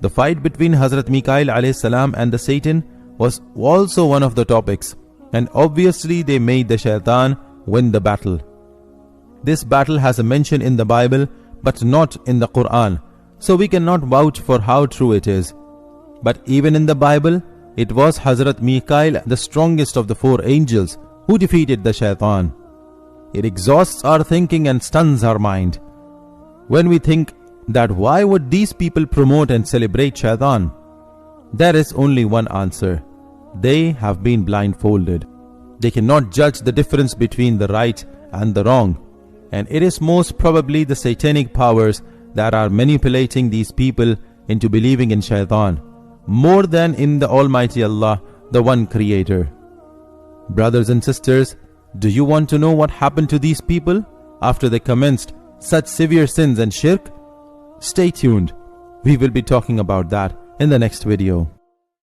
The fight between Hazrat Mikail alayhi salam and the Satan was also one of the topics, and obviously they made the shaitan win the battle. This battle has a mention in the Bible but not in the Quran, so we cannot vouch for how true it is. But even in the Bible, it was Hazrat Mikail, the strongest of the 4 angels, who defeated the shaitan. It exhausts our thinking and stuns our mind when we think that why would these people promote and celebrate shaitan? There is only one answer. They have been blindfolded. They cannot judge the difference between the right and the wrong, and it is most probably the satanic powers that are manipulating these people into believing in shaitan more than in the Almighty Allah, the one creator. Brothers and sisters, do you want to know what happened to these people after they commenced such severe sins and shirk? Stay tuned. We will be talking about that in the next video.